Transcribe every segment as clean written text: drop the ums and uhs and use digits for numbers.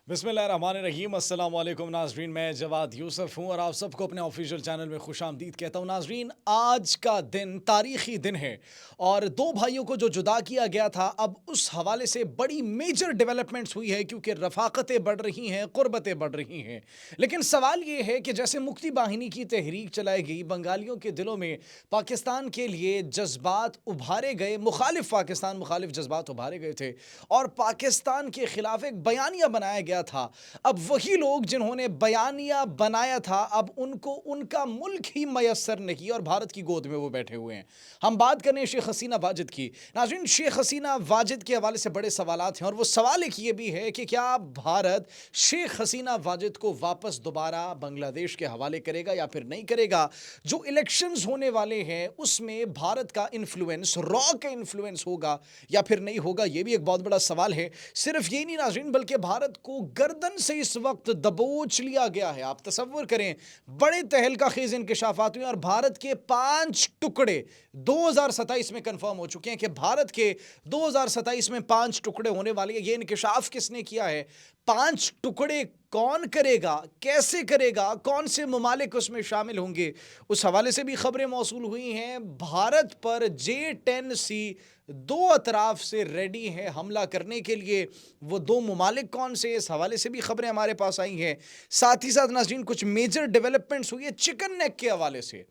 बिस्मिल्लाहिर्रहमानिर्रहीम अस्सलाम वालेकुम नाजरीन, मैं जवाद यूसुफ हूँ और आप सबको अपने ऑफिशियल चैनल में खुशामदीद कहता हूँ। नाजरीन, आज का दिन तारीखी दिन है और दो भाइयों को जो जुदा किया गया था, अब उस हवाले से बड़ी मेजर डेवलपमेंट्स हुई है क्योंकि रफ़ाक़तें बढ़ रही हैं, क़ुर्बतें बढ़ रही हैं। लेकिन सवाल ये है कि जैसे मुक्ति बाहिनी की तहरीक चलाई गई, बंगालियों के दिलों में पाकिस्तान के लिए जज्बात उभारे गए, मुखालिफ पाकिस्तान मुखालिफ जज्बात उभारे गए थे और पाकिस्तान के खिलाफ एक बयानिया बनाया गया था। अब वही लोग जिन्होंने बयानिया बनाया था, अब उनको उनका मुल्क ही मयस्सर नहीं और भारत की गोद में वो बैठे हुए हैं। हम बात करें शेख हसीना वाजिद की। नाज़रीन, शेख हसीना वाजिद के हवाले से बड़े सवालात हैं और वो सवाल एक ये भी है कि क्या भारत शेख हसीना वाजिद को वापस दोबारा बांग्लादेश के हवाले करेगा या फिर नहीं करेगा। जो इलेक्शंस होने वाले हैं उसमें भारत का इन्फ्लुएंस, रॉ का इन्फ्लुएंस होगा या फिर नहीं होगा, ये भी एक बहुत बड़ा सवाल है। सिर्फ ये नहीं नाज़रीन, बल्कि भारत को गर्दन से इस वक्त दबोच लिया गया है। आप तसव्वुर करें, बड़े तहलका खेज इंकशाफात हुए और भारत के 5 टुकड़े 2027 में कंफर्म हो चुके हैं कि भारत के 2027 में 5 टुकड़े होने वाले हैं। ये इंकशाफ किसने किया है? 5 टुकड़े कौन करेगा, कैसे करेगा, कौन से ममालिक उसमें शामिल होंगे, उस हवाले से भी खबरें मौसूल हुई हैं। भारत पर J-10C दो अतराफ से रेडी है हमला करने के लिए। वो दो ममालिक कौन से, इस हवाले से भी खबरें हमारे पास आई हैं। साथ ही साथ नाज़रीन, कुछ मेजर डेवलपमेंट्स हुई है चिकन नेक के हवाले से।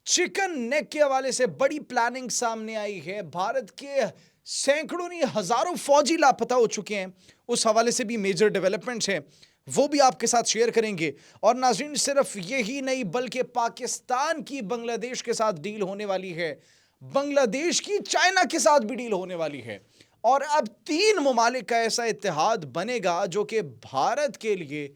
चिकन नेक के हवाले से बड़ी प्लानिंग सामने आई है। भारत के सैकड़ों नहीं हजारों फौजी लापता हो चुके हैं, उस हवाले से भी मेजर डेवलपमेंट्स हैं, वो भी आपके साथ शेयर करेंगे। और नाज़रीन, सिर्फ यही नहीं बल्कि पाकिस्तान की बांग्लादेश के साथ डील होने वाली है, बांग्लादेश की चाइना के साथ भी डील होने वाली है और अब 3 ममालिक का ऐसा इत्तेहाद बनेगा जो कि भारत के लिए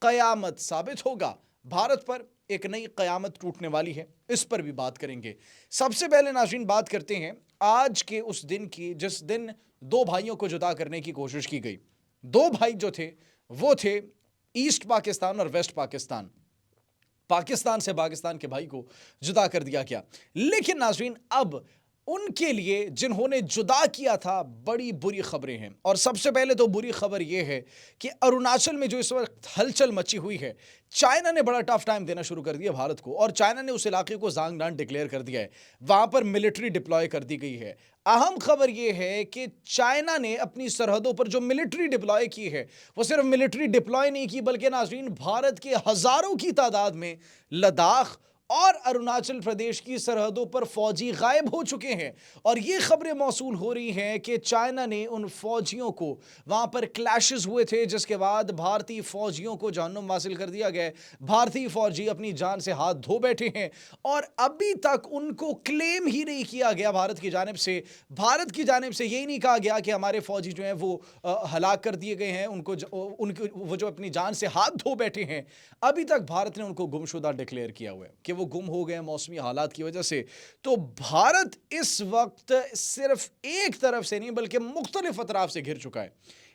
कयामत साबित होगा। भारत पर एक नई कयामत टूटने वाली है, इस पर भी बात करेंगे। सबसे पहले नाज़रीन बात करते हैं आज के उस दिन की जिस दिन दो भाइयों को जुदा करने की कोशिश की गई। दो भाई जो थे वो थे ईस्ट पाकिस्तान और वेस्ट पाकिस्तान। पाकिस्तान से पाकिस्तान के भाई को जुदा कर दिया गया। लेकिन नाज़रीन, अब उनके लिए जिन्होंने जुदा किया था, बड़ी बुरी खबरें हैं। और सबसे पहले तो बुरी खबर यह है कि अरुणाचल में जो इस वक्त हलचल मची हुई है, चाइना ने बड़ा टफ टाइम देना शुरू कर दिया भारत को और चाइना ने उस इलाके को ज़ांगडान डिक्लेयर कर दिया है। वहां पर मिलिट्री डिप्लॉय कर दी गई है। अहम खबर यह है कि चाइना ने अपनी सरहदों पर जो मिलिट्री डिप्लॉय की है, वो सिर्फ मिलिट्री डिप्लॉय नहीं की बल्कि नाज़रीन, भारत के हजारों की तादाद में लद्दाख और अरुणाचल प्रदेश की सरहदों पर फौजी गायब हो चुके हैं। और ये खबरें मौसूल हो रही हैं कि चाइना ने उन फौजियों को, वहां पर क्लैशेस हुए थे जिसके बाद भारतीय फौजियों को जहन्नुम हासिल कर दिया गया। भारतीय फौजी अपनी जान से हाथ धो बैठे हैं और अभी तक उनको क्लेम ही नहीं किया गया भारत की जानिब से। भारत की जानिब से यही नहीं कहा गया कि हमारे फौजी जो हैं वो हलाक कर दिए गए हैं, उनको वो जो अपनी जान से हाथ धो बैठे हैं, अभी तक भारत ने उनको गुमशुदा डिक्लेयर किया हुआ है कि वो गुम हो गए मौसमी हालात की वजह से। तो भारत इस वक्त सिर्फ एक तरफ से नहीं बल्कि मुख्तलिफ अतराफ से घिर चुका है।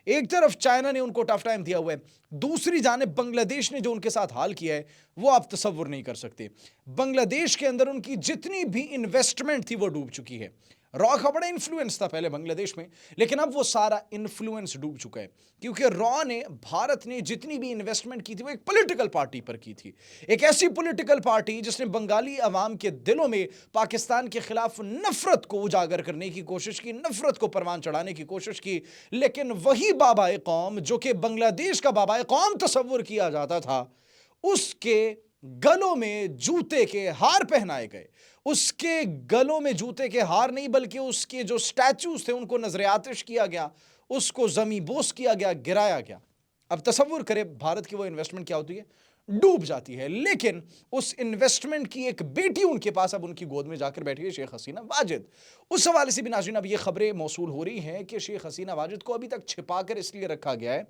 एक तरफ चाइना ने उनको टफ टाइम दिया हुआ है, दूसरी जानिब बांग्लादेश ने जो उनके साथ हाल किया है वो आप तसव्वुर नहीं कर सकते। बांग्लादेश के अंदर उनकी जितनी भी इन्वेस्टमेंट थी वो डूब चुकी है। रॉ का बड़ा इन्फ्लुएंस था पहले बांग्लादेश में, लेकिन अब वो सारा इन्फ्लुएंस डूब चुका है क्योंकि रॉ ने, भारत ने जितनी भी इन्वेस्टमेंट की थी वो एक पॉलिटिकल पार्टी पर की थी। एक ऐसी पॉलिटिकल पार्टी जिसने बंगाली अवाम के दिलों में पाकिस्तान के खिलाफ नफरत को उजागर करने की कोशिश की, नफरत को परवान चढ़ाने की कोशिश की। लेकिन वही बाबाए कौम जो कि बांग्लादेश का बाबाए कौम तस्वुर किया जाता था, उसके गलों में जूते के हार पहनाए गए। उसके गलों में जूते के हार नहीं बल्कि उसके जो स्टैचूज थे उनको नजर आतिश किया गया, उसको जमी बोस किया गया, गिराया गया। अब तसव्वुर करें भारत की वो इन्वेस्टमेंट क्या होती है, डूब जाती है। लेकिन उस इन्वेस्टमेंट की एक बेटी उनके पास अब उनकी गोद में जाकर बैठी है, शेख हसीना वाजिद। उस हवाले से भी नाज़रीन अब ये खबरें मौसूल हो रही हैं कि शेख हसीना वाजिद को अभी तक छिपाकर इसलिए रखा गया है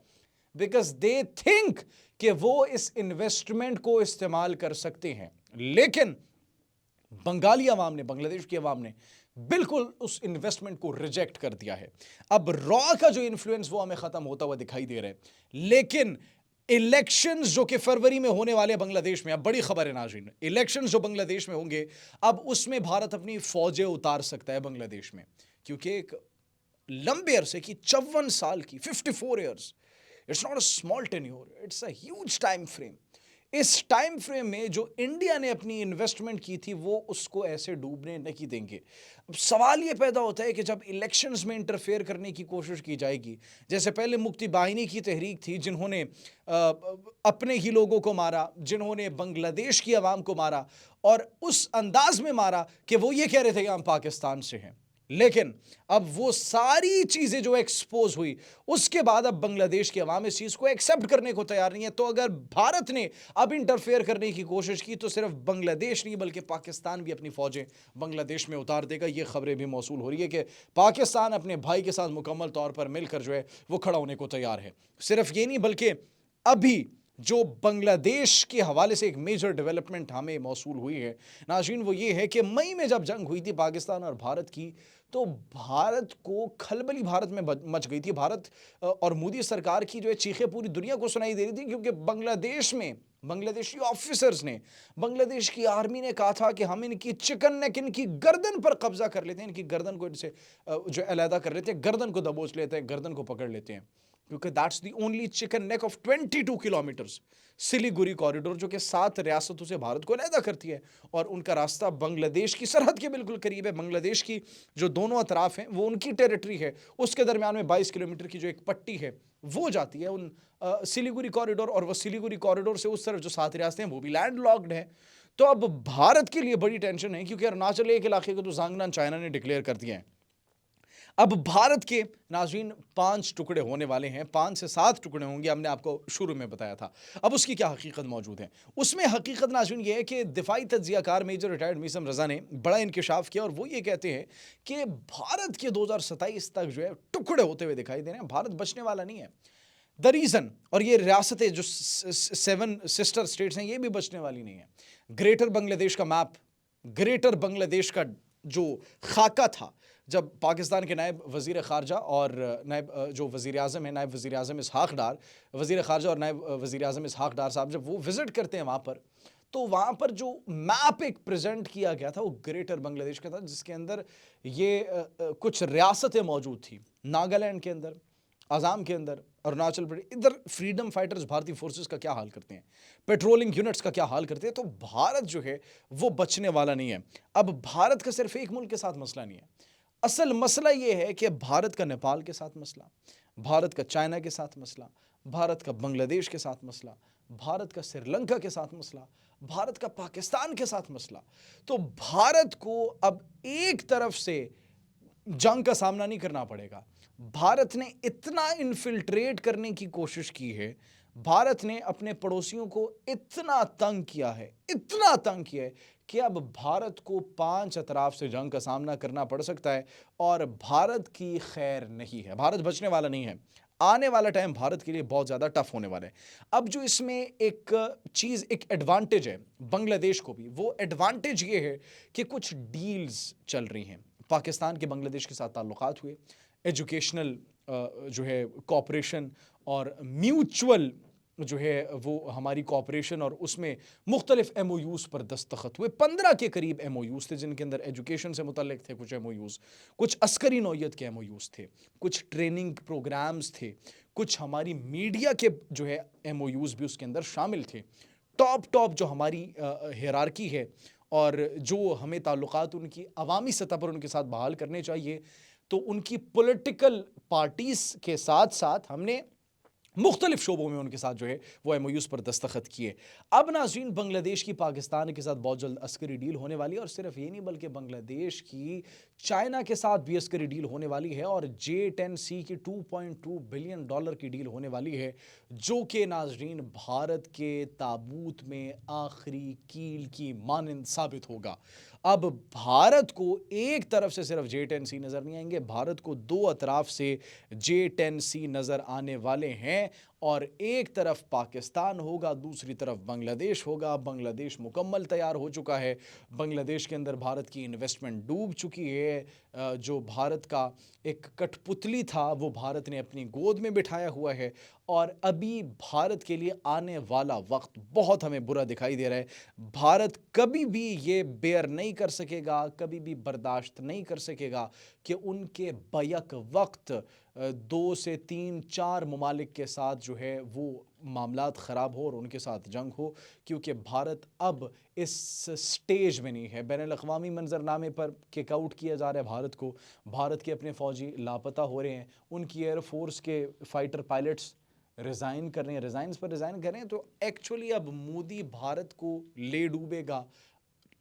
बिकॉज दे थिंक कि वो इस इन्वेस्टमेंट को इस्तेमाल कर सकते हैं। लेकिन बंगाली अवाम ने, बांग्लादेश की अवाम ने बिल्कुल उस इन्वेस्टमेंट को रिजेक्ट कर दिया है। अब रॉ का जो इन्फ्लुएंस वो हमें खत्म होता हुआ दिखाई दे रहा है, लेकिन इलेक्शंस जो कि फरवरी में होने वाले बांग्लादेश में, अब बड़ी खबर है नाज़रीन, इलेक्शंस जो बांग्लादेश में होंगे, अब उसमें भारत अपनी फौजें उतार सकता है बांग्लादेश में, क्योंकि एक लंबे अरसे की 54 साल की 54 years it's not a small tenure, it's a huge time frame. इस टाइम फ्रेम में जो इंडिया ने अपनी इन्वेस्टमेंट की थी वो उसको ऐसे डूबने नहीं देंगे। अब सवाल ये पैदा होता है कि जब इलेक्शंस में इंटरफेयर करने की कोशिश की जाएगी, जैसे पहले मुक्ति बाहिनी की तहरीक थी जिन्होंने अपने ही लोगों को मारा, जिन्होंने बांग्लादेश की आवाम को मारा और उस अंदाज में मारा कि वो ये कह रहे थे कि हम पाकिस्तान से हैं। लेकिन अब वो सारी चीजें जो एक्सपोज हुई उसके बाद अब बांग्लादेश की आवाम इस चीज को एक्सेप्ट करने को तैयार नहीं है। तो अगर भारत ने अब इंटरफेयर करने की कोशिश की तो सिर्फ बांग्लादेश नहीं बल्कि पाकिस्तान भी अपनी फौजें बांग्लादेश में उतार देगा। ये खबरें भी मौसूल हो रही है कि पाकिस्तान अपने भाई के साथ मुकम्मल तौर पर मिलकर जो है वो खड़ा होने को तैयार है। सिर्फ ये नहीं बल्कि अभी जो बांग्लादेश के हवाले से एक मेजर डेवलपमेंट हमें मौसूल हुई है नाज़रीन, वो ये है कि मई में जब जंग हुई थी पाकिस्तान और भारत की, तो भारत को खलबली भारत में मच गई थी। भारत और मोदी सरकार की जो है चीखें पूरी दुनिया को सुनाई दे रही थी, क्योंकि बांग्लादेश में बांग्लादेशी ऑफिसर्स ने, बांग्लादेश की आर्मी ने कहा था कि हम इनकी चिकन नेक, इनकी गर्दन पर कब्जा कर लेते हैं, इनकी गर्दन को इनसे जो अलहदा कर लेते हैं, गर्दन को दबोच लेते हैं, गर्दन को पकड़ लेते हैं, क्योंकि that's the only chicken neck of 22 kilometres Siliguri corridor, जो कि 7 रियासतों से भारत को अलहदा करती है और उनका रास्ता बांग्लादेश की सरहद के बिल्कुल करीब है। बांग्लादेश की जो दोनों अतराफ हैं वो उनकी टेरिटरी है, उसके दरमियान में 22 किलोमीटर की जो एक पट्टी है वो जाती है उन सिलीगुड़ी कॉरिडोर, और वो सिलीगुड़ी कॉरिडोर से उस तरफ जो 7 रियासतें हैं वो भी लैंड लॉक्ड है। तो अब भारत के लिए बड़ी टेंशन है, क्योंकि अरुणाचल एक इलाके को तो जांगनान चाइना ने डिक्लेयर कर दिया है। अब भारत के नाज़रीन 5 टुकड़े होने वाले हैं, 5 से 7 टुकड़े होंगे, हमने आपको शुरू में बताया था। अब उसकी क्या हकीकत मौजूद है? उसमें हकीकत नाज़रीन ये है कि दिफाई तज्ज़ियाकार मेजर रिटायर्ड मीसम रज़ा ने बड़ा इंकशाफ किया और वो ये कहते हैं कि भारत के 2027 तक जो है टुकड़े होते हुए दिखाई दे रहे हैं। भारत बचने वाला नहीं है। द रीज़न, और ये रियासतें जो 7 सिस्टर स्टेट्स हैं ये भी बचने वाली नहीं है। ग्रेटर बांग्लादेश का मैप, ग्रेटर बांग्लादेश का जो खाका था, जब पाकिस्तान के नायब वज़ीर ख़ारजा और नायब जो वज़ीर आज़म है, नायब वज़ीर आज़म इसहाक़ डार, वज़ीर ख़ारजा और नायब वज़ीर आज़म इसहाक़ डार साहब जब वो विज़िट करते हैं वहाँ पर, तो वहाँ पर जो मैप एक प्रेजेंट किया गया था वो ग्रेटर बांग्लादेश का था, जिसके अंदर ये कुछ रियासतें मौजूद थी। नागालैंड के अंदर, आसाम के अंदर, अरुणाचल प्रदेश, इधर फ्रीडम फाइटर्स भारतीय फोर्सेस का क्या हाल करते हैं, पेट्रोलिंग यूनिट्स का क्या हाल करते हैं। तो भारत जो है वो बचने वाला नहीं है। अब भारत का सिर्फ एक मुल्क के साथ मसला नहीं है, असल मसला ये है कि भारत का नेपाल के साथ मसला, भारत का चाइना के साथ मसला, भारत का बांग्लादेश के साथ मसला, भारत का श्रीलंका के साथ मसला, भारत का पाकिस्तान के साथ मसला। तो भारत को अब एक तरफ से जंग का सामना नहीं करना पड़ेगा। भारत ने इतना इन्फिल्ट्रेट करने की कोशिश की है, भारत ने अपने पड़ोसियों को इतना तंग किया है, इतना तंग किया है कि अब भारत को 5 अतराफ से जंग का सामना करना पड़ सकता है और भारत की खैर नहीं है। भारत बचने वाला नहीं है। आने वाला टाइम भारत के लिए बहुत ज़्यादा टफ होने वाला है। अब जो इसमें एक चीज़, एक एडवांटेज है बांग्लादेश को भी, वो एडवांटेज ये है कि कुछ डील्स चल रही हैं। पाकिस्तान के बांग्लादेश के साथ ताल्लुकात हुए, एजुकेशनल जो है कॉपरेशन और म्यूचुअल जो है वो हमारी कॉपरेशन, और उसमें मुख्तलिफ MOUs पर दस्तखत हुए। 15 के करीब MOUs थे, जिनके अंदर एजुकेशन से मुतल्लिक थे कुछ MOUs, कुछ अस्करी नौयत के MOUs थे, कुछ ट्रेनिंग प्रोग्राम्स थे, कुछ हमारी मीडिया के जो है MOUs भी उसके अंदर शामिल थे। टॉप जो हमारी हियरार्की है और जो हमें ताल्लुकात उनकी अवामी सतह पर उनके साथ बहाल करने चाहिए, तो उनकी पॉलिटिकल पार्टीज़ के साथ साथ हमने मुख्तलिफ शोबों में उनके साथ जो है वो MOUs पर दस्तखत किए। अब नाज़रीन बांग्लादेश की पाकिस्तान के साथ बहुत जल्द अस्करी डील होने वाली है, और सिर्फ ये नहीं बल्कि बांग्लादेश की चाइना के साथ भी अस्करी डील होने वाली है, और J10C की $2.2 बिलियन की डील होने वाली है, जो कि नाज़रीन भारत के ताबूत में आखिरी कील की मानंद साबित होगा। अब भारत को एक तरफ से सिर्फ J10C नज़र नहीं आएंगे, भारत को 2 अतराफ से J10C नज़र आने वाले हैं, और एक तरफ पाकिस्तान होगा, दूसरी तरफ बांग्लादेश होगा। बांग्लादेश मुकम्मल तैयार हो चुका है, बांग्लादेश के अंदर भारत की इन्वेस्टमेंट डूब चुकी है। जो भारत का एक कठपुतली था वो भारत ने अपनी गोद में बिठाया हुआ है, और अभी भारत के लिए आने वाला वक्त बहुत हमें बुरा दिखाई दे रहा है। भारत कभी भी ये बेयर नहीं कर सकेगा, कभी भी बर्दाश्त नहीं कर सकेगा कि उनके बैक वक्त 2 से 3-4 ममालिक के साथ जो है वो मामलात ख़राब हो और उनके साथ जंग हो, क्योंकि भारत अब इस स्टेज में नहीं है। बैनुल-अक़वामी मंज़रनामे पर किक आउट किया जा रहा है भारत को। भारत के अपने फ़ौजी लापता हो रहे हैं, उनकी एयर फ़ोर्स के फ़ाइटर पायलट्स रिज़ाइन कर रहे हैं, रिज़ाइन्स पर रिज़ाइन कर रहे हैं। तो एक्चुअली अब मोदी भारत को ले डूबेगा,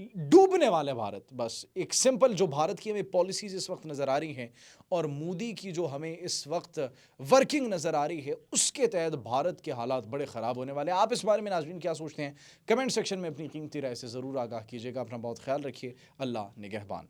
डूबने वाला है भारत। बस एक सिंपल जो भारत की हमें पॉलिसीज़ इस वक्त नज़र आ रही हैं और मोदी की जो हमें इस वक्त वर्किंग नज़र आ रही है, उसके तहत भारत के हालात बड़े ख़राब होने वाले हैं। आप इस बारे में नाज़रीन क्या सोचते हैं? कमेंट सेक्शन में अपनी कीमती राय से ज़रूर आगाह कीजिएगा। अपना बहुत ख्याल रखिए। अल्लाह निगहबान।